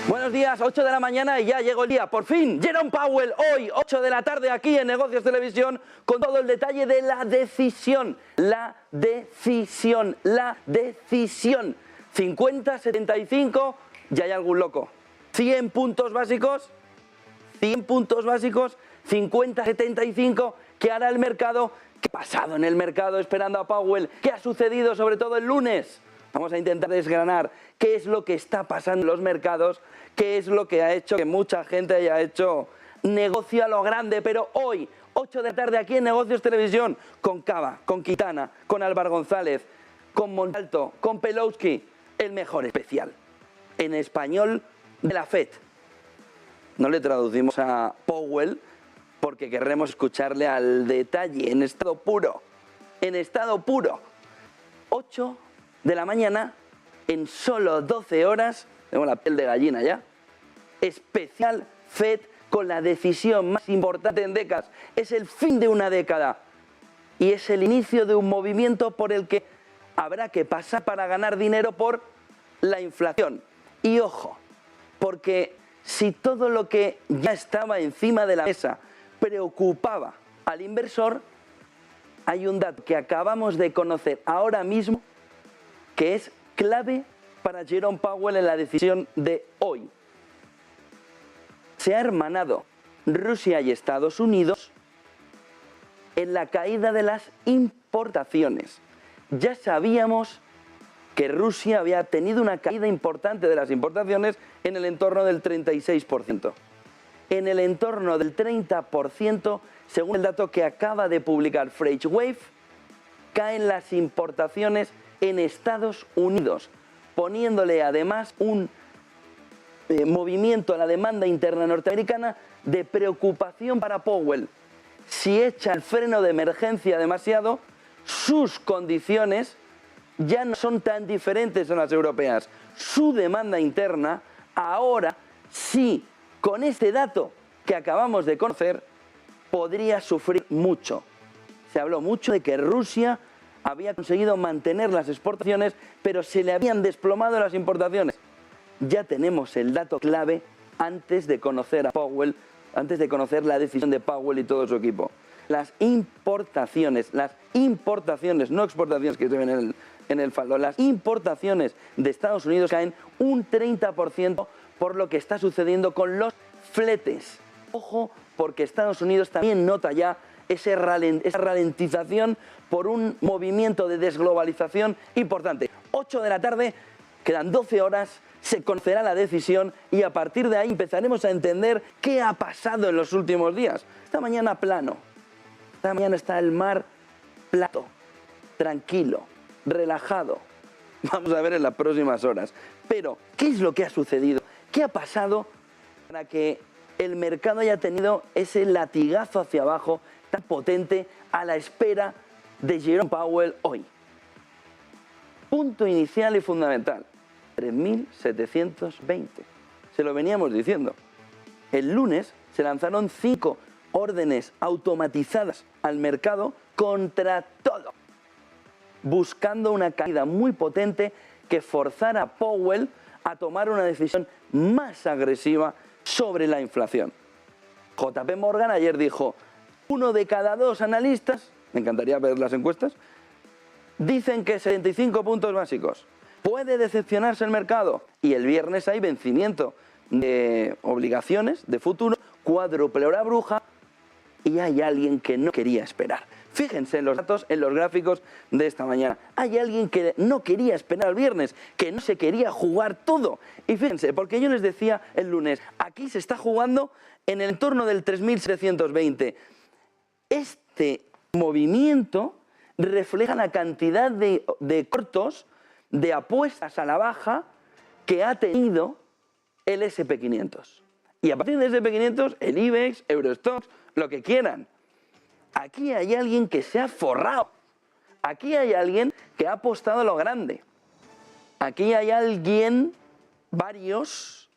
Buenos días, 8 de la mañana y ya llegó el día. Por fin, Jerome Powell, hoy, 8 de la tarde, aquí en Negocios Televisión, con todo el detalle de la decisión. La decisión. 50, 75, ya hay algún loco. 100 puntos básicos, 50, 75, ¿qué hará el mercado? ¿Qué ha pasado en el mercado esperando a Powell? ¿Qué ha sucedido sobre todo el lunes? Vamos a intentar desgranar qué es lo que está pasando en los mercados, qué es lo que ha hecho que mucha gente haya hecho negocio a lo grande. Pero hoy, 8 de la tarde, aquí en Negocios Televisión, con Cava, con Quintana, con Álvaro González, con Montalto, con Pelowski, el mejor especial en español de la FED. No le traducimos a Powell porque querremos escucharle al detalle, en estado puro. En estado puro. 8 de la mañana, en solo 12 horas, tengo la piel de gallina ya, especial FED con la decisión más importante en décadas. Es el fin de una década y es el inicio de un movimiento por el que habrá que pasar para ganar dinero por la inflación. Y ojo, porque si todo lo que ya estaba encima de la mesa preocupaba al inversor, hay un dato que acabamos de conocer ahora mismo que es clave para Jerome Powell en la decisión de hoy. Se ha hermanado Rusia y Estados Unidos en la caída de las importaciones. Ya sabíamos que Rusia había tenido una caída importante de las importaciones en el entorno del 36%. En el entorno del 30%, según el dato que acaba de publicar FreightWave, caen las importaciones en Estados Unidos, poniéndole además un movimiento a la demanda interna norteamericana de preocupación para Powell. Si echa el freno de emergencia demasiado, sus condiciones ya no son tan diferentes a las europeas. Su demanda interna, ahora sí, con este dato que acabamos de conocer, podría sufrir mucho. Se habló mucho de que Rusia había conseguido mantener las exportaciones, pero se le habían desplomado las importaciones. Ya tenemos el dato clave antes de conocer a Powell, antes de conocer la decisión de Powell y todo su equipo. Las importaciones, no exportaciones que se ven en el faldo, las importaciones de Estados Unidos caen un 30% por lo que está sucediendo con los fletes. Ojo, porque Estados Unidos también nota ya esa ralentización por un movimiento de desglobalización importante. 8 de la tarde, quedan 12 horas, se conocerá la decisión y a partir de ahí empezaremos a entender qué ha pasado en los últimos días. Esta mañana plano, esta mañana está el mar plato, tranquilo, relajado. Vamos a ver en las próximas horas. Pero, ¿qué es lo que ha sucedido? ¿Qué ha pasado para que el mercado haya tenido ese latigazo hacia abajo tan potente a la espera de Jerome Powell hoy? Punto inicial y fundamental, 3.720. Se lo veníamos diciendo. El lunes se lanzaron 5 órdenes automatizadas al mercado contra todo, buscando una caída muy potente que forzara a Powell a tomar una decisión más agresiva sobre la inflación. JP Morgan ayer dijo, 1 de cada 2 analistas, me encantaría ver las encuestas, dicen que 75 puntos básicos. ¿Puede decepcionarse el mercado? Y el viernes hay vencimiento de obligaciones de futuro, cuádruple hora bruja, y hay alguien que no quería esperar. Fíjense en los datos, en los gráficos de esta mañana. Hay alguien que no quería esperar el viernes, que no se quería jugar todo. Y fíjense, porque yo les decía el lunes, aquí se está jugando en el entorno del 3.720. Este movimiento refleja la cantidad de cortos, de apuestas a la baja que ha tenido el S&P 500. Y a partir del S&P 500, el IBEX, Eurostoxx, lo que quieran. Aquí hay alguien que se ha forrado. Aquí hay alguien que ha apostado a lo grande. Aquí hay alguien, varios,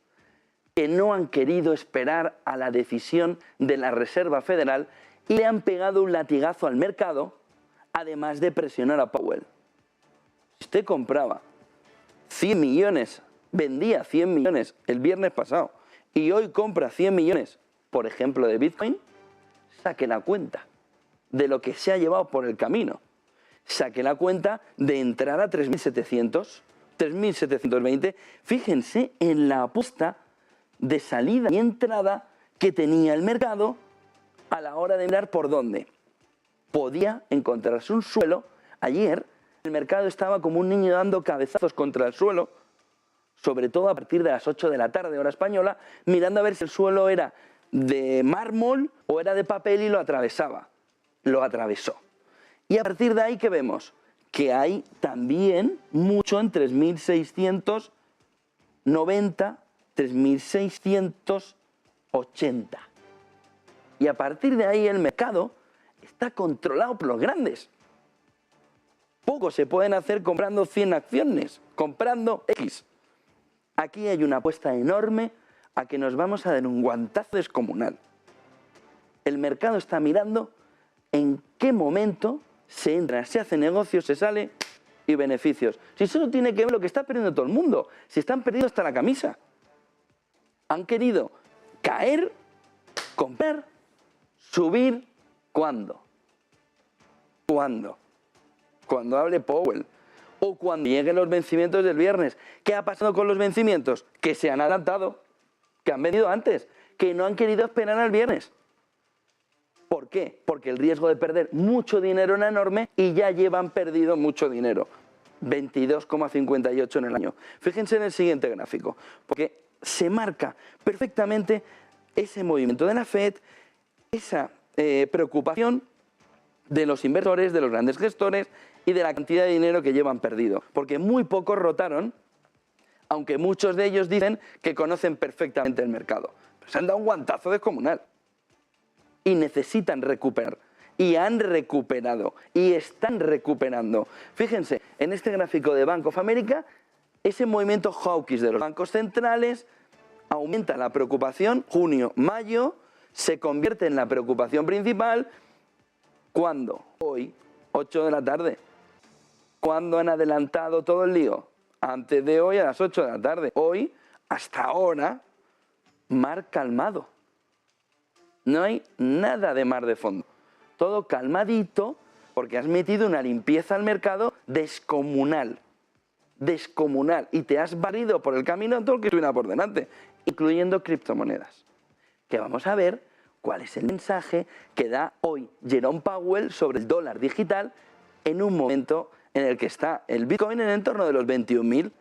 que no han querido esperar a la decisión de la Reserva Federal y le han pegado un latigazo al mercado, además de presionar a Powell. Si usted compraba 100 millones vendía 100 millones el viernes pasado y hoy compra 100 millones, por ejemplo, de Bitcoin, saque la cuenta de lo que se ha llevado por el camino. Saque la cuenta de entrar a 3.700, 3.720. Fíjense en la apuesta de salida y entrada que tenía el mercado a la hora de mirar por dónde podía encontrarse un suelo. Ayer el mercado estaba como un niño dando cabezazos contra el suelo, sobre todo a partir de las 8 de la tarde, hora española, mirando a ver si el suelo era de mármol o era de papel y lo atravesaba. Lo atravesó. Y a partir de ahí, ¿qué vemos? Que hay también mucho en 3.690, 3.680. Y a partir de ahí el mercado está controlado por los grandes. Poco se pueden hacer comprando 100 acciones, comprando X. Aquí hay una apuesta enorme a que nos vamos a dar un guantazo descomunal. El mercado está mirando en qué momento se entra, se hace negocio, se sale y beneficios. Si solo tiene que ver lo que está perdiendo todo el mundo, si están perdiendo hasta la camisa. Han querido caer, comprar, subir, ¿cuándo? ¿Cuándo? Cuando hable Powell o cuando lleguen los vencimientos del viernes. ¿Qué ha pasado con los vencimientos? Que se han adelantado, que han venido antes, que no han querido esperar al viernes. ¿Por qué? Porque el riesgo de perder mucho dinero era enorme y ya llevan perdido mucho dinero. 22,58 en el año. Fíjense en el siguiente gráfico, porque se marca perfectamente ese movimiento de la Fed, esa preocupación de los inversores, de los grandes gestores y de la cantidad de dinero que llevan perdido. Porque muy pocos rotaron, aunque muchos de ellos dicen que conocen perfectamente el mercado. Pero se han dado un guantazo descomunal. Y necesitan recuperar. Y han recuperado. Y están recuperando. Fíjense, en este gráfico de Bank of America, ese movimiento hawkish de los bancos centrales aumenta la preocupación. Junio, mayo, se convierte en la preocupación principal. ¿Cuándo? Hoy, 8 de la tarde. ¿Cuándo han adelantado todo el lío? Antes de hoy a las 8 de la tarde. Hoy, hasta ahora, mar calmado. No hay nada de mar de fondo. Todo calmadito porque has metido una limpieza al mercado descomunal. Descomunal. Y te has barrido por el camino todo lo que estuviera por delante, incluyendo criptomonedas. Que vamos a ver cuál es el mensaje que da hoy Jerome Powell sobre el dólar digital en un momento en el que está el Bitcoin en el entorno de los 21.000.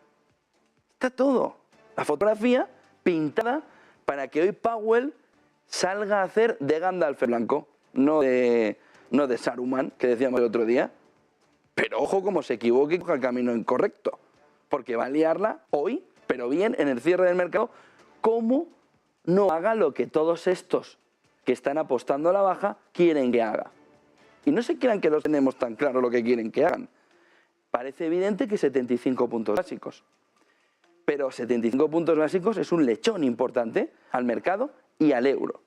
Está todo. La fotografía pintada para que hoy Powell salga a hacer de Gandalf blanco, no de Saruman, que decíamos el otro día. Pero ojo como se equivoque y coja el camino incorrecto, porque va a liarla hoy, pero bien, en el cierre del mercado, como no haga lo que todos estos que están apostando a la baja quieren que haga. Y no se crean que los tenemos tan claro lo que quieren que hagan. Parece evidente que 75 puntos básicos. Pero 75 puntos básicos es un lechón importante al mercado y al euro.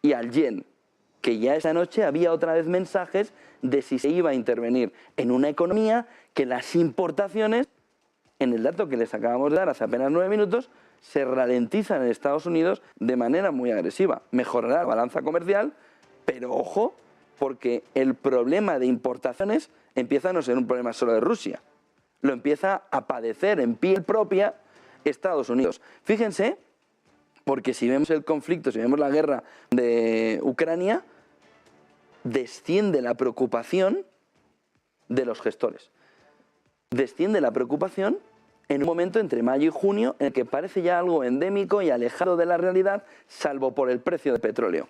Y al yen, que ya esa noche había otra vez mensajes de si se iba a intervenir en una economía que las importaciones, en el dato que les acabamos de dar hace apenas 9 minutos, se ralentizan en Estados Unidos de manera muy agresiva. Mejorará la balanza comercial, pero ojo, porque el problema de importaciones empieza a no ser un problema solo de Rusia. Lo empieza a padecer en piel propia Estados Unidos. Fíjense, porque si vemos el conflicto, si vemos la guerra de Ucrania, desciende la preocupación de los gestores. Desciende la preocupación en un momento entre mayo y junio en el que parece ya algo endémico y alejado de la realidad, salvo por el precio del petróleo.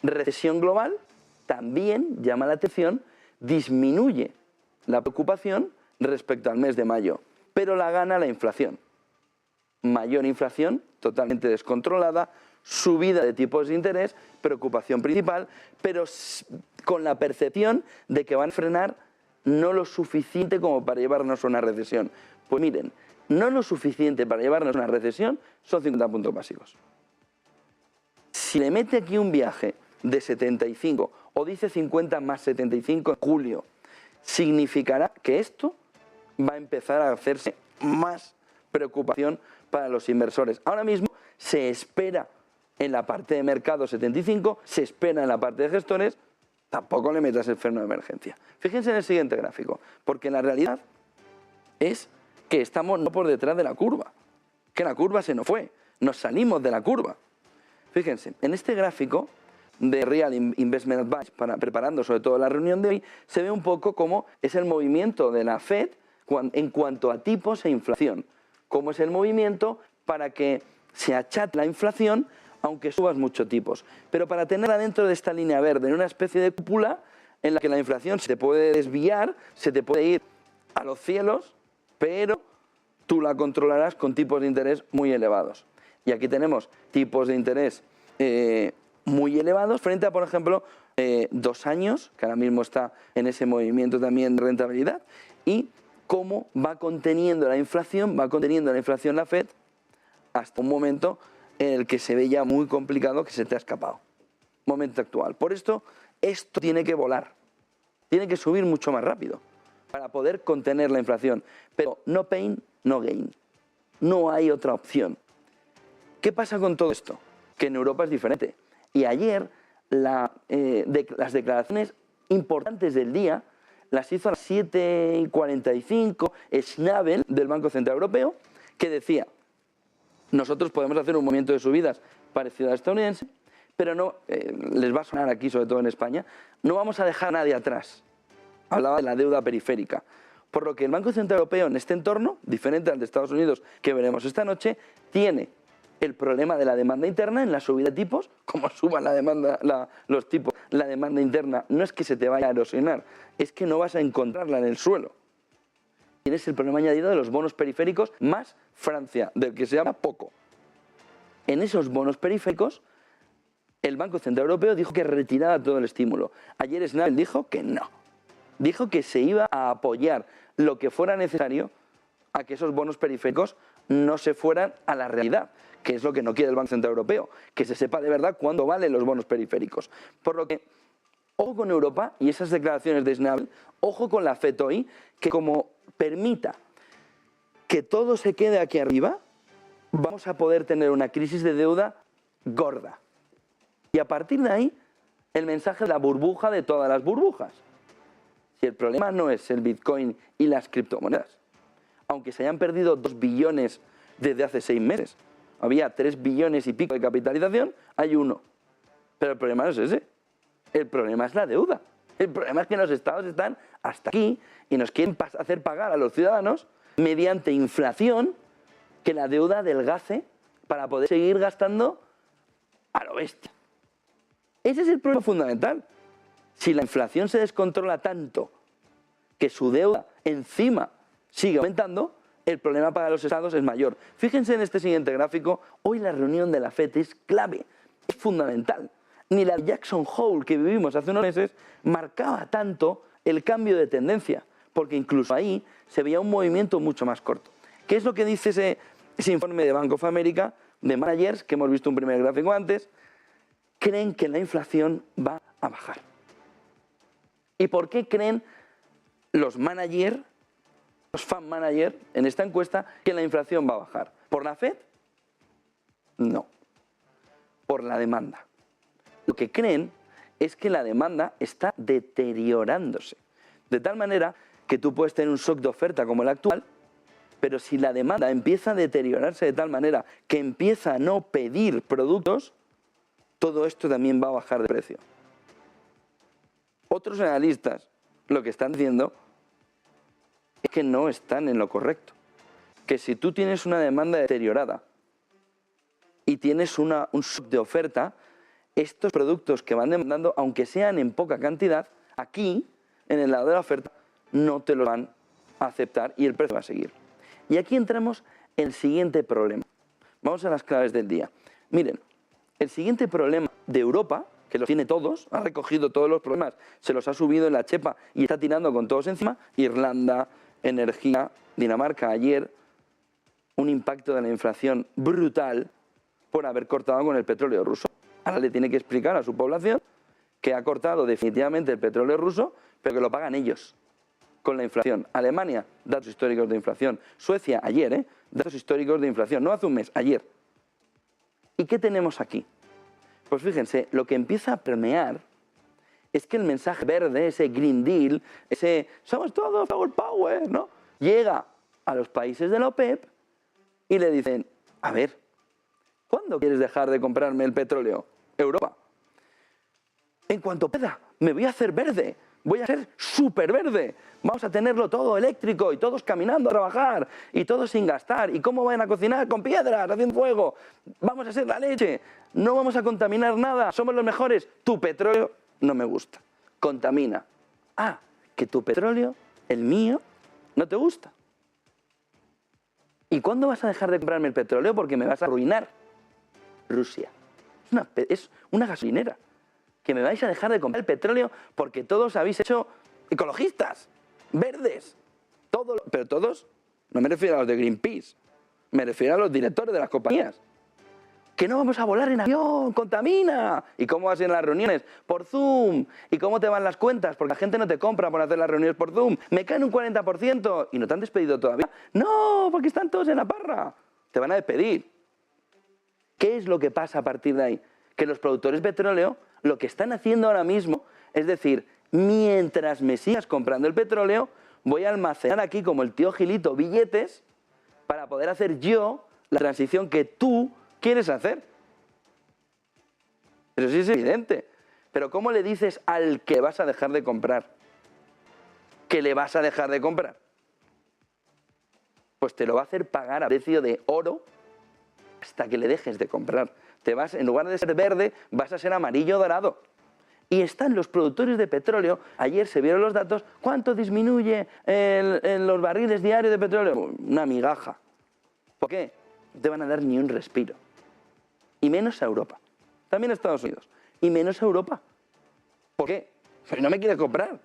Recesión global también llama la atención, disminuye la preocupación respecto al mes de mayo, pero la gana la inflación. Mayor inflación, totalmente descontrolada, subida de tipos de interés, preocupación principal, pero con la percepción de que van a frenar no lo suficiente como para llevarnos a una recesión. Pues miren, no lo suficiente para llevarnos a una recesión son 50 puntos básicos. Si le mete aquí un viaje de 75 o dice 50 más 75 en julio, significará que esto va a empezar a hacerse más preocupación para los inversores. Ahora mismo se espera en la parte de mercado 75, se espera en la parte de gestores, tampoco le metas el freno de emergencia. Fíjense en el siguiente gráfico, porque la realidad es que estamos no por detrás de la curva, que la curva se nos fue, nos salimos de la curva. Fíjense, en este gráfico de Real Investment Advice, preparando sobre todo la reunión de hoy, se ve un poco cómo es el movimiento de la Fed en cuanto a tipos e inflación. Cómo es el movimiento para que se achate la inflación aunque subas mucho tipos. Pero para tenerla dentro de esta línea verde, en una especie de cúpula en la que la inflación se te puede desviar, se te puede ir a los cielos, pero tú la controlarás con tipos de interés muy elevados. Y aquí tenemos tipos de interés muy elevados frente a, por ejemplo, 2 años, que ahora mismo está en ese movimiento también de rentabilidad, y cómo va conteniendo la inflación la Fed hasta un momento en el que se ve ya muy complicado que se te ha escapado. Momento actual. Por esto tiene que volar, tiene que subir mucho más rápido para poder contener la inflación. Pero no pain, no gain. No hay otra opción. ¿Qué pasa con todo esto? Que en Europa es diferente. Y ayer las declaraciones importantes del día las hizo a las 7:45 Schnabel del Banco Central Europeo, que decía: nosotros podemos hacer un movimiento de subidas parecido al estadounidense, pero no, les va a sonar aquí, sobre todo en España, no vamos a dejar a nadie atrás. Hablaba de la deuda periférica. Por lo que el Banco Central Europeo en este entorno, diferente al de Estados Unidos que veremos esta noche, tiene el problema de la demanda interna en la subida de tipos. Como suban los tipos, la demanda interna no es que se te vaya a erosionar, es que no vas a encontrarla en el suelo. Tienes el problema añadido de los bonos periféricos más Francia, del que se habla poco. En esos bonos periféricos, el Banco Central Europeo dijo que retiraba todo el estímulo. Ayer Schnabel dijo que no. Dijo que se iba a apoyar lo que fuera necesario a que esos bonos periféricos no se fueran a la realidad, que es lo que no quiere el Banco Central Europeo, que se sepa de verdad cuánto valen los bonos periféricos. Por lo que, ojo con Europa y esas declaraciones de Schnabel, ojo con la FED hoy, que como permita que todo se quede aquí arriba, vamos a poder tener una crisis de deuda gorda. Y a partir de ahí, el mensaje de la burbuja de todas las burbujas. Si el problema no es el Bitcoin y las criptomonedas, aunque se hayan perdido 2 billones desde hace 6 meses, había 3 billones y pico de capitalización, hay 1. Pero el problema no es ese, el problema es la deuda. El problema es que los estados están hasta aquí y nos quieren hacer pagar a los ciudadanos mediante inflación, que la deuda adelgace para poder seguir gastando a lo bestia. Ese es el problema fundamental. Si la inflación se descontrola tanto que su deuda encima sigue aumentando, el problema para los estados es mayor. Fíjense en este siguiente gráfico, hoy la reunión de la FED es clave, es fundamental. Ni la Jackson Hole que vivimos hace unos meses marcaba tanto el cambio de tendencia, porque incluso ahí se veía un movimiento mucho más corto. ¿Qué es lo que dice ese informe de Bank of America, de managers, que hemos visto un primer gráfico antes? Creen que la inflación va a bajar. ¿Y por qué creen los managers, los fan managers, en esta encuesta, que la inflación va a bajar? ¿Por la FED? No. Por la demanda. Lo que creen es que la demanda está deteriorándose. De tal manera que tú puedes tener un shock de oferta como el actual, pero si la demanda empieza a deteriorarse de tal manera que empieza a no pedir productos, todo esto también va a bajar de precio. Otros analistas lo que están diciendo es que no están en lo correcto. Que si tú tienes una demanda deteriorada y tienes un shock de oferta, estos productos que van demandando, aunque sean en poca cantidad, aquí, en el lado de la oferta, no te los van a aceptar y el precio va a seguir. Y aquí entramos en el siguiente problema. Vamos a las claves del día. Miren, el siguiente problema de Europa, que los tiene todos, ha recogido todos los problemas, se los ha subido en la chepa y está tirando con todos encima: Irlanda, energía, Dinamarca ayer, un impacto de la inflación brutal por haber cortado con el petróleo ruso. Ahora le tiene que explicar a su población que ha cortado definitivamente el petróleo ruso, pero que lo pagan ellos, con la inflación. Alemania, datos históricos de inflación. Suecia, ayer, datos históricos de inflación. No hace un mes, ayer. ¿Y qué tenemos aquí? Pues fíjense, lo que empieza a permear es que el mensaje verde, ese Green Deal, ese somos todos Flower Power, ¿no? Llega a los países de la OPEP y le dicen, a ver, ¿cuándo quieres dejar de comprarme el petróleo? Europa. En cuanto pueda, me voy a hacer verde, voy a ser súper verde. Vamos a tenerlo todo eléctrico y todos caminando a trabajar y todos sin gastar. ¿Y cómo van a cocinar? Con piedras, haciendo fuego. Vamos a hacer la leche. No vamos a contaminar nada. Somos los mejores. Tu petróleo no me gusta. Contamina. Ah, que tu petróleo, el mío, no te gusta. ¿Y cuándo vas a dejar de comprarme el petróleo? Porque me vas a arruinar. Rusia. Es una gasolinera. Que me vais a dejar de comprar el petróleo porque todos habéis hecho ecologistas, verdes. Pero todos, no me refiero a los de Greenpeace, me refiero a los directores de las compañías. Que no vamos a volar en avión, contamina. ¿Y cómo vas en las reuniones? Por Zoom. ¿Y cómo te van las cuentas? Porque la gente no te compra por hacer las reuniones por Zoom. Me caen un 40% y no te han despedido todavía. No, porque están todos en la parra. Te van a despedir. ¿Qué es lo que pasa a partir de ahí? Que los productores de petróleo lo que están haciendo ahora mismo es decir, mientras me sigas comprando el petróleo, voy a almacenar aquí como el tío Gilito billetes para poder hacer yo la transición que tú quieres hacer. Eso sí es evidente. Pero ¿cómo le dices al que vas a dejar de comprar que le vas a dejar de comprar? Pues te lo va a hacer pagar a precio de oro hasta que le dejes de comprar. En lugar de ser verde, vas a ser amarillo dorado. Y están los productores de petróleo, ayer se vieron los datos, ¿cuánto disminuye los barriles diarios de petróleo? Una migaja. ¿Por qué? No te van a dar ni un respiro. Y menos a Europa. También a Estados Unidos. Y menos a Europa. ¿Por qué? Pues no me quieres comprar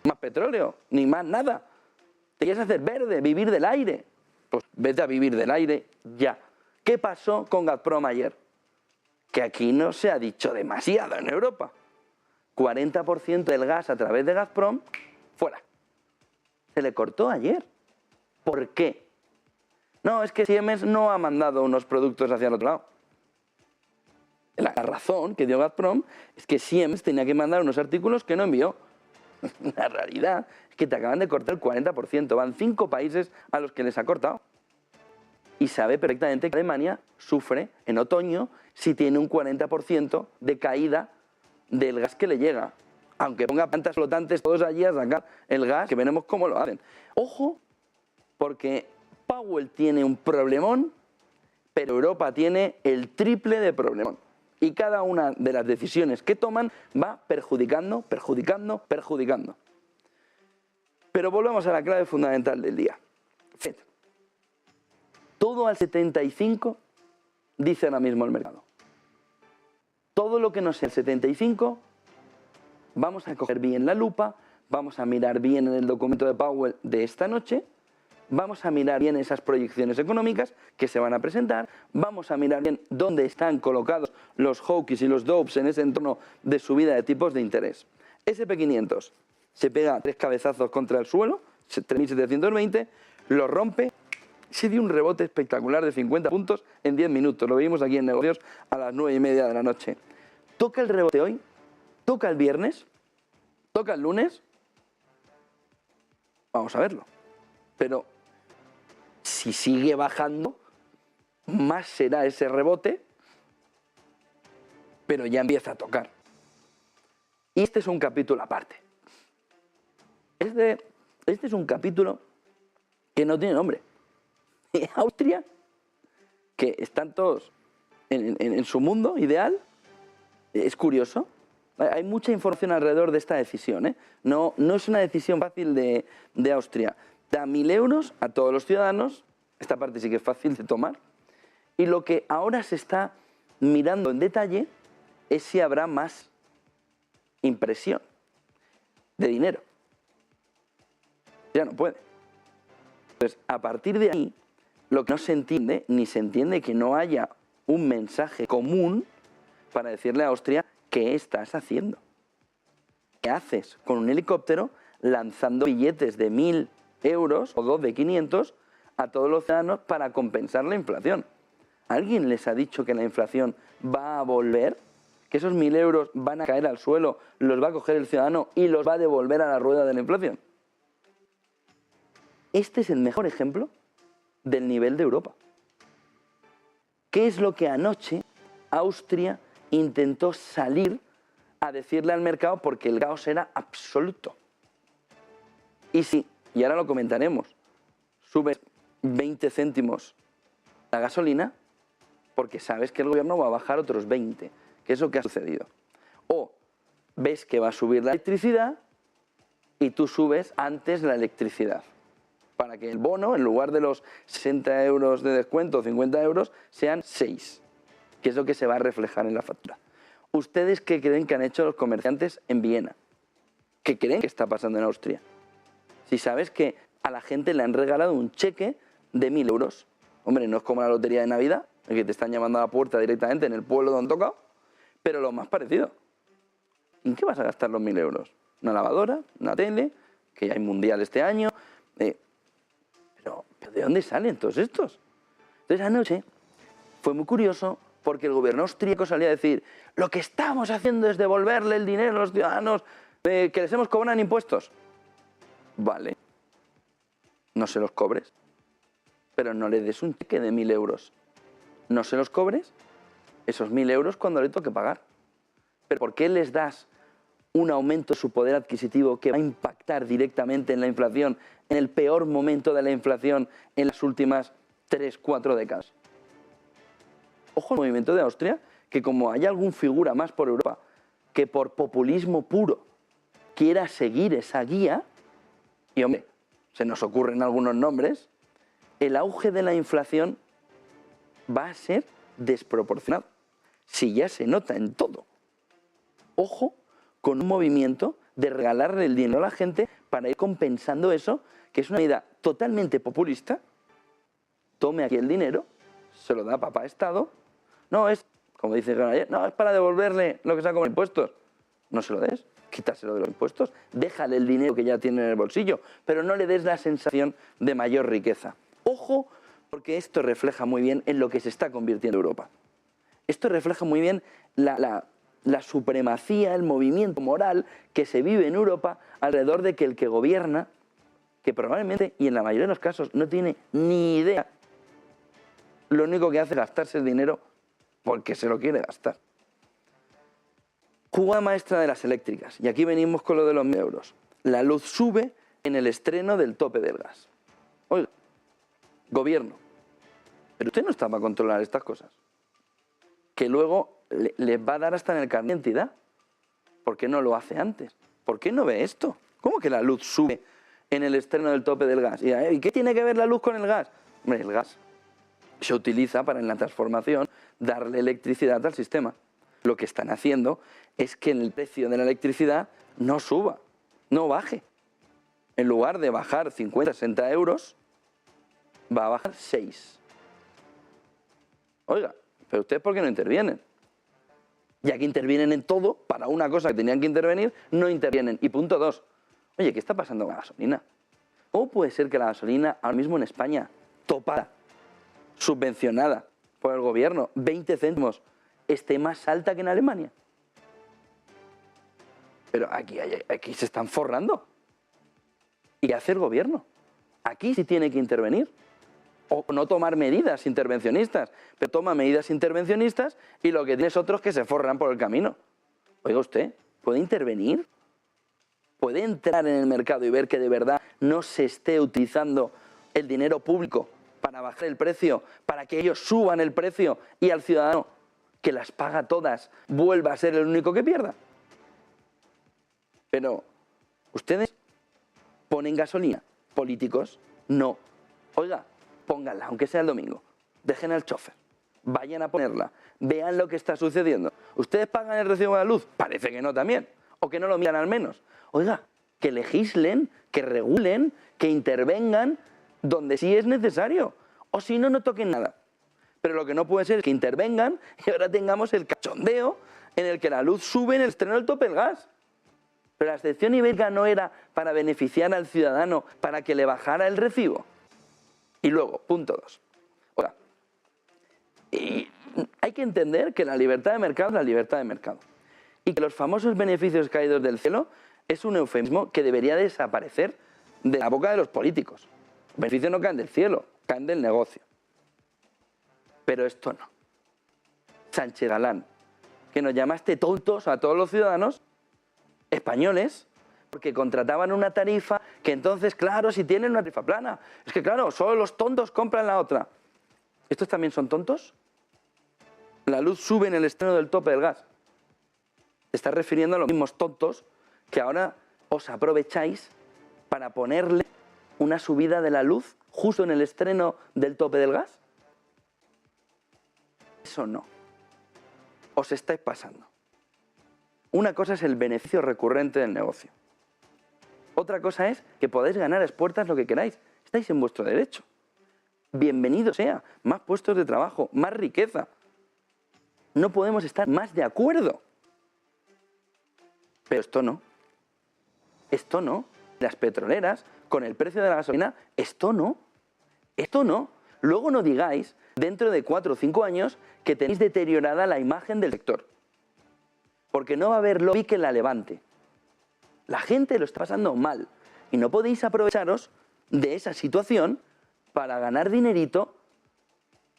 más petróleo, ni más nada. Te quieres hacer verde, vivir del aire. Pues vete a vivir del aire ya. ¿Qué pasó con Gazprom ayer? Que aquí no se ha dicho demasiado en Europa. 40% del gas a través de Gazprom, fuera. Se le cortó ayer. ¿Por qué? No, es que Siemens no ha mandado unos productos hacia el otro lado. La razón que dio Gazprom es que Siemens tenía que mandar unos artículos que no envió. La realidad es que te acaban de cortar el 40%. Van 5 países a los que les ha cortado. Y sabe perfectamente que Alemania sufre en otoño si tiene un 40% de caída del gas que le llega. Aunque ponga plantas flotantes todos allí a sacar el gas, que veremos cómo lo hacen. Ojo, porque Powell tiene un problemón, pero Europa tiene el triple de problemón. Y cada una de las decisiones que toman va perjudicando. Pero volvemos a la clave fundamental del día. FED. Todo al 75 dice ahora mismo el mercado. Todo lo que no sea el 75, vamos a coger bien la lupa, vamos a mirar bien en el documento de Powell de esta noche, vamos a mirar bien esas proyecciones económicas que se van a presentar, vamos a mirar bien dónde están colocados los hawkies y los dopes en ese entorno de subida de tipos de interés. SP500 se pega 3 cabezazos contra el suelo, 3.720, lo rompe. Se dio un rebote espectacular de 50 puntos en 10 minutos. Lo vimos aquí en negocios a las 9:30 de la noche. Toca el rebote hoy, toca el viernes, toca el lunes. Vamos a verlo. Pero si sigue bajando, más será ese rebote, pero ya empieza a tocar. Y este es un capítulo aparte. Este es un capítulo que no tiene nombre. Austria, que están todos en su mundo ideal, es curioso. Hay mucha información alrededor de esta decisión, No es una decisión fácil de Austria. Da 1.000 euros a todos los ciudadanos, esta parte sí que es fácil de tomar, y lo que ahora se está mirando en detalle es si habrá más impresión de dinero. Ya no puede. Entonces, a partir de ahí, lo que no se entiende, ni se entiende que no haya un mensaje común para decirle a Austria qué estás haciendo. ¿Qué haces con un helicóptero lanzando billetes de 1.000 euros o 2 de 500 a todos los ciudadanos para compensar la inflación. ¿Alguien les ha dicho que la inflación va a volver? ¿Que esos 1.000 euros van a caer al suelo, los va a coger el ciudadano y los va a devolver a la rueda de la inflación? Este es el mejor ejemplo del nivel de Europa. ¿Qué es lo que anoche Austria intentó salir a decirle al mercado porque el caos era absoluto? Y sí, y ahora lo comentaremos, sube 20 céntimos la gasolina porque sabes que el gobierno va a bajar otros 20, que es lo que ha sucedido. O ves que va a subir la electricidad y tú subes antes la electricidad, para que el bono, en lugar de los 60 euros de descuento o 50 euros, sean 6, que es lo que se va a reflejar en la factura. ¿Ustedes qué creen que han hecho los comerciantes en Viena? ¿Qué creen que está pasando en Austria? Si sabes que a la gente le han regalado un cheque de 1.000 euros. Hombre, no es como la lotería de Navidad, en que te están llamando a la puerta directamente en el pueblo donde han tocado, pero lo más parecido. ¿En qué vas a gastar los 1.000 euros? ¿Una lavadora? ¿Una tele? Que ya hay mundial este año. Pero ¿de dónde salen todos estos? Entonces anoche fue muy curioso porque el gobierno austríaco salía a decir: lo que estamos haciendo es devolverle el dinero a los ciudadanos que les hemos cobrado en impuestos. Vale, no se los cobres, pero no le des un cheque de 1.000 euros. No se los cobres esos 1.000 euros cuando le toque pagar. ¿Pero por qué les das un aumento de su poder adquisitivo que va a impactar directamente en la inflación, en el peor momento de la inflación en las últimas 3-4 décadas? Ojo al movimiento de Austria, que como hay algún figura más por Europa que por populismo puro quiera seguir esa guía, y hombre, se nos ocurren algunos nombres, el auge de la inflación va a ser desproporcionado, si ya se nota en todo. Ojo con un movimiento de regalarle el dinero a la gente para ir compensando eso, que es una medida totalmente populista. Tome aquí el dinero, se lo da papá Estado. No es, como dice ayer, no es para devolverle lo que saca con impuestos. No se lo des, quítaselo de los impuestos, déjale el dinero que ya tiene en el bolsillo, pero no le des la sensación de mayor riqueza. Ojo, porque esto refleja muy bien en lo que se está convirtiendo Europa. Esto refleja muy bien la supremacía, el movimiento moral que se vive en Europa alrededor de que el que gobierna, que probablemente y en la mayoría de los casos no tiene ni idea, lo único que hace es gastarse el dinero porque se lo quiere gastar. Jugada maestra de las eléctricas, y aquí venimos con lo de los 1.000 euros. La luz sube en el estreno del tope del gas. Oiga, gobierno, pero usted no está para controlar estas cosas, que luego les va a dar hasta en el carnet de identidad. ¿Por qué no lo hace antes? ¿Por qué no ve esto? ¿Cómo que la luz sube en el estreno del tope del gas? ¿Y qué tiene que ver la luz con el gas? Hombre, el gas se utiliza para en la transformación darle electricidad al sistema. Lo que están haciendo es que el precio de la electricidad no suba, no baje. En lugar de bajar 50, 60 euros, va a bajar 6. Oiga, pero ustedes ¿por qué no intervienen? Ya que intervienen en todo, para una cosa que tenían que intervenir, no intervienen. Y punto 2. Oye, ¿qué está pasando con la gasolina? ¿Cómo puede ser que la gasolina ahora mismo en España, topada, subvencionada por el gobierno, 20 céntimos, esté más alta que en Alemania? Pero aquí se están forrando. ¿Y qué hace el gobierno? Aquí sí tiene que intervenir. O no tomar medidas intervencionistas, pero toma medidas intervencionistas y lo que tiene es otros que se forran por el camino. Oiga usted, ¿puede intervenir? ¿Puede entrar en el mercado y ver que de verdad no se esté utilizando el dinero público para bajar el precio, para que ellos suban el precio y al ciudadano, que las paga todas, vuelva a ser el único que pierda? Pero, ¿ustedes ponen gasolina? ¿Políticos? No. Oiga, pónganla, aunque sea el domingo. Dejen al chofer. Vayan a ponerla. Vean lo que está sucediendo. ¿Ustedes pagan el recibo de la luz? Parece que no también. O que no lo miran al menos. Oiga, que legislen, que regulen, que intervengan donde sí es necesario. O si no, no toquen nada. Pero lo que no puede ser es que intervengan y ahora tengamos el cachondeo en el que la luz sube en el estreno del tope del gas. Pero la excepción ibérica no era para beneficiar al ciudadano, para que le bajara el recibo. Y luego, punto 2. Oiga, y hay que entender que la libertad de mercado es la libertad de mercado. Y que los famosos beneficios caídos del cielo es un eufemismo que debería desaparecer de la boca de los políticos. Los beneficios no caen del cielo, caen del negocio. Pero esto no. Sánchez Galán, que nos llamaste tontos a todos los ciudadanos españoles porque contrataban una tarifa que entonces, claro, si tienen una tarifa plana, es que claro, solo los tontos compran la otra. ¿Estos también son tontos? La luz sube en el estreno del tope del gas. Te estás refiriendo a los mismos tontos que ahora os aprovecháis para ponerle una subida de la luz justo en el estreno del tope del gas. Eso no. Os estáis pasando. Una cosa es el beneficio recurrente del negocio. Otra cosa es que podéis ganar a expuertas lo que queráis. Estáis en vuestro derecho. Bienvenido sea. Más puestos de trabajo, más riqueza. No podemos estar más de acuerdo. Pero esto no. Esto no. Las petroleras, con el precio de la gasolina, esto no. Esto no. Luego no digáis, dentro de 4 o 5 años, que tenéis deteriorada la imagen del sector. Porque no va a haber lobby que la levante. La gente lo está pasando mal. Y no podéis aprovecharos de esa situación para ganar dinerito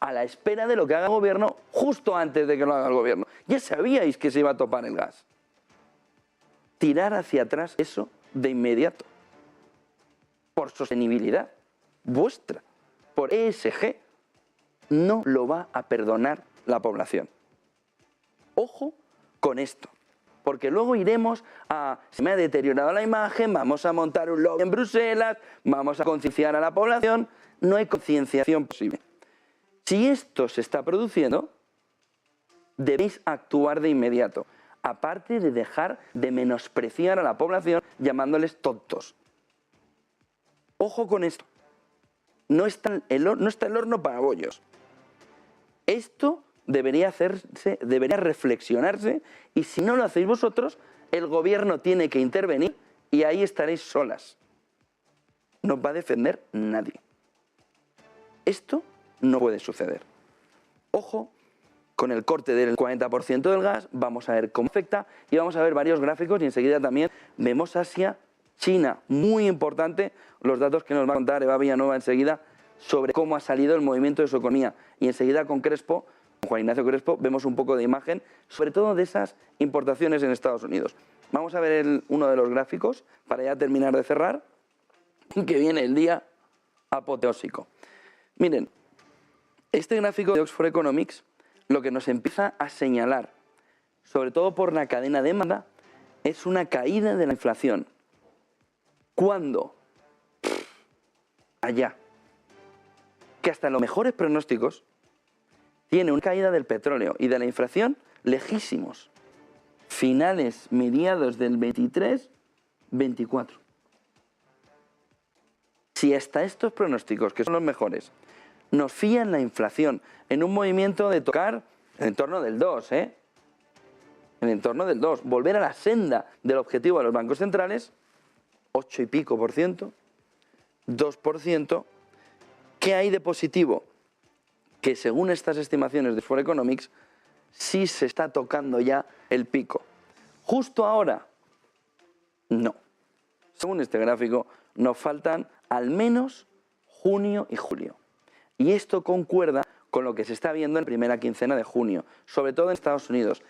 a la espera de lo que haga el gobierno justo antes de que lo haga el gobierno. Ya sabíais que se iba a topar el gas. Tirar hacia atrás eso de inmediato. Por sostenibilidad vuestra, por ESG, no lo va a perdonar la población. Ojo con esto, porque luego iremos a, se me ha deteriorado la imagen, vamos a montar un lobby en Bruselas, vamos a concienciar a la población. No hay concienciación posible. Si esto se está produciendo, debéis actuar de inmediato, aparte de dejar de menospreciar a la población llamándoles tontos. Ojo con esto. No está el horno para bollos. Esto debería hacerse, debería reflexionarse, y si no lo hacéis vosotros, el gobierno tiene que intervenir y ahí estaréis solas. No va a defender nadie. Esto no puede suceder. Ojo con el corte del 40% del gas, vamos a ver cómo afecta y vamos a ver varios gráficos y enseguida también vemos Asia, China, muy importante, los datos que nos va a contar Eva Villanueva enseguida sobre cómo ha salido el movimiento de su economía. Y enseguida con Crespo, con Juan Ignacio Crespo, vemos un poco de imagen, sobre todo de esas importaciones en Estados Unidos. Vamos a ver uno de los gráficos para ya terminar de cerrar, que viene el día apoteósico. Miren, este gráfico de Oxford Economics lo que nos empieza a señalar, sobre todo por la cadena de demanda, es una caída de la inflación. ¿Cuándo? Allá. Que hasta los mejores pronósticos tiene una caída del petróleo y de la inflación lejísimos. Finales, mediados del 23, 24. Si hasta estos pronósticos, que son los mejores, nos fían la inflación en un movimiento de tocar en entorno del 2, en entorno del 2, volver a la senda del objetivo de los bancos centrales, 8 y pico por ciento, 2%, ¿qué hay de positivo? Que según estas estimaciones de Oxford Economics, sí se está tocando ya el pico. ¿Justo ahora? No. Según este gráfico, nos faltan al menos junio y julio. Y esto concuerda con lo que se está viendo en la primera quincena de junio, sobre todo en Estados Unidos,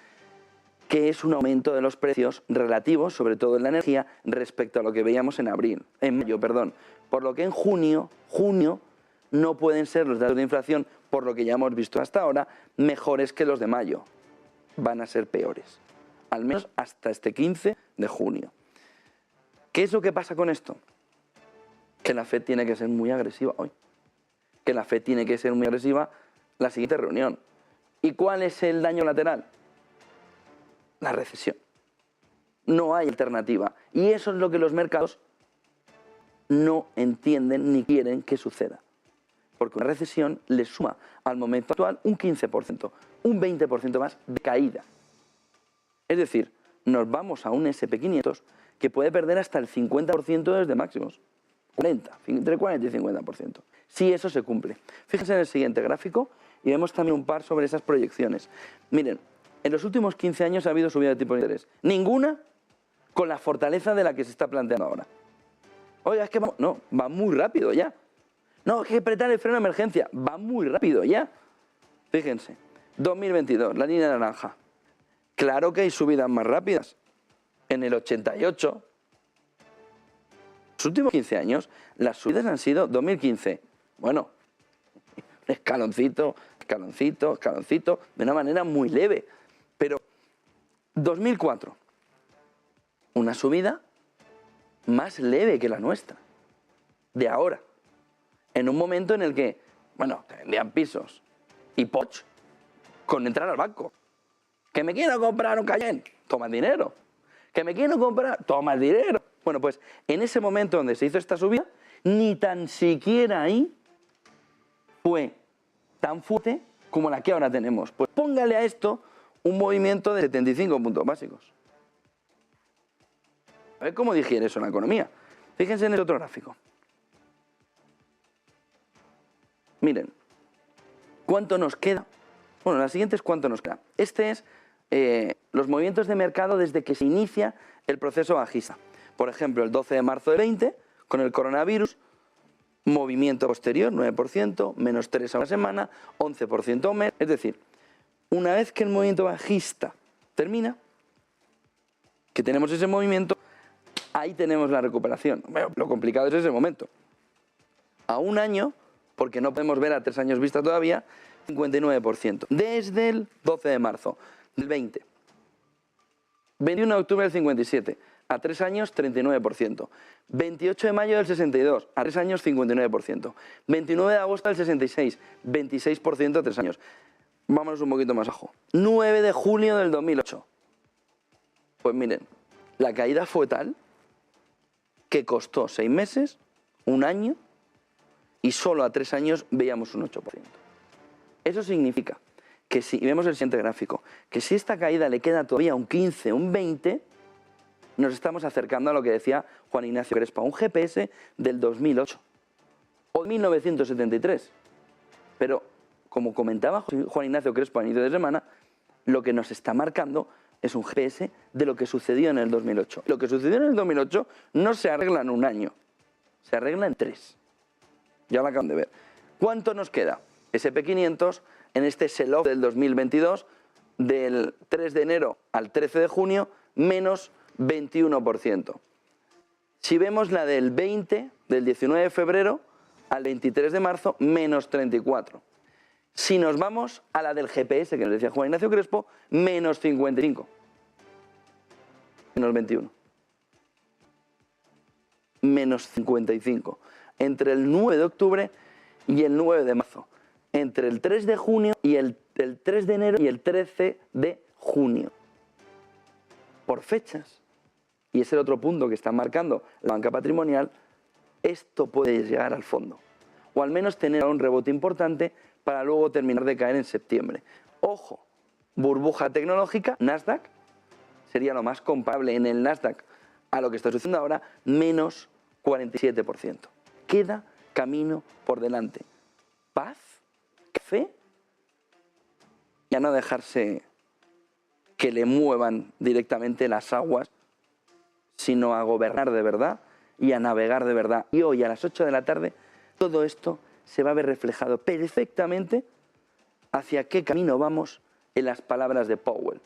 que es un aumento de los precios relativos, sobre todo en la energía, respecto a lo que veíamos en mayo. Por lo que en junio no pueden ser los datos de inflación, por lo que ya hemos visto hasta ahora, mejores que los de mayo. Van a ser peores, al menos hasta este 15 de junio. ¿Qué es lo que pasa con esto? Que la FED tiene que ser muy agresiva hoy. Que la FED tiene que ser muy agresiva la siguiente reunión. ¿Y cuál es el daño lateral? La recesión. No hay alternativa. Y eso es lo que los mercados no entienden ni quieren que suceda. Porque una recesión le suma al momento actual un 15%, un 20% más de caída. Es decir, nos vamos a un SP500 que puede perder hasta el 50% desde máximos. 40, entre 40 y 50%. Si eso se cumple. Fíjense en el siguiente gráfico y vemos también un par sobre esas proyecciones. Miren, en los últimos 15 años ha habido subida de tipo de interés. Ninguna con la fortaleza de la que se está planteando ahora. Oiga, es que va muy rápido ya. No, es que apretar el freno de emergencia. Va muy rápido ya. Fíjense, 2022, la línea naranja. Claro que hay subidas más rápidas. En el 88, los últimos 15 años, las subidas han sido 2015. Bueno, escaloncito, escaloncito, escaloncito, de una manera muy leve. Pero 2004, una subida más leve que la nuestra, de ahora. En un momento en el que, bueno, te vendían pisos y Porsche con entrar al banco. Que me quiero comprar un Cayenne, toma el dinero. Que me quiero comprar, toma el dinero. Bueno, pues en ese momento donde se hizo esta subida, ni tan siquiera ahí fue tan fuerte como la que ahora tenemos. Pues póngale a esto un movimiento de 75 puntos básicos. A ver cómo digiere eso en la economía. Fíjense en el otro gráfico. Miren, ¿cuánto nos queda? Bueno, la siguiente es cuánto nos queda. Este es los movimientos de mercado desde que se inicia el proceso bajista. Por ejemplo, el 12 de marzo del 20, con el coronavirus, movimiento posterior, 9%, menos 3 a una semana, 11% a un mes. Es decir, una vez que el movimiento bajista termina, que tenemos ese movimiento, ahí tenemos la recuperación. Bueno, lo complicado es ese momento. A un año, porque no podemos ver a 3 años vista todavía, 59%. Desde el 12 de marzo del 20. 21 de octubre del 57. A 3 años, 39%. 28 de mayo del 62. A 3 años, 59%. 29 de agosto del 66. 26% a 3 años. Vámonos un poquito más abajo. 9 de julio del 2008. Pues miren, la caída fue tal que costó 6 meses, un año, y solo a 3 años veíamos un 8%. Eso significa que si vemos el siguiente gráfico, que si esta caída le queda todavía un 15, un 20, nos estamos acercando a lo que decía Juan Ignacio Crespo, un GPS del 2008 o 1973. Pero, como comentaba Juan Ignacio Crespo a inicio de semana, lo que nos está marcando es un GPS de lo que sucedió en el 2008. Lo que sucedió en el 2008 no se arregla en un año, se arregla en 3. Ya lo acaban de ver. ¿Cuánto nos queda? SP500 en este sell-off del 2022, del 3 de enero al 13 de junio, menos 21%. Si vemos la del 20, del 19 de febrero al 23 de marzo, menos 34%. Si nos vamos a la del GPS, que nos decía Juan Ignacio Crespo, menos 55. Menos 21. Menos 55. Entre el 9 de octubre y el 9 de marzo. Entre el 3 de junio y el 3 de enero y el 13 de junio. Por fechas, y es el otro punto que está marcando la banca patrimonial, esto puede llegar al fondo. O al menos tener un rebote importante para luego terminar de caer en septiembre. Ojo, burbuja tecnológica, Nasdaq, sería lo más comparable en el Nasdaq a lo que está sucediendo ahora, menos 47%. Queda camino por delante. Paz, fe y a no dejarse que le muevan directamente las aguas, sino a gobernar de verdad y a navegar de verdad. Y hoy a las 8 de la tarde todo esto se va a ver reflejado perfectamente hacia qué camino vamos en las palabras de Powell.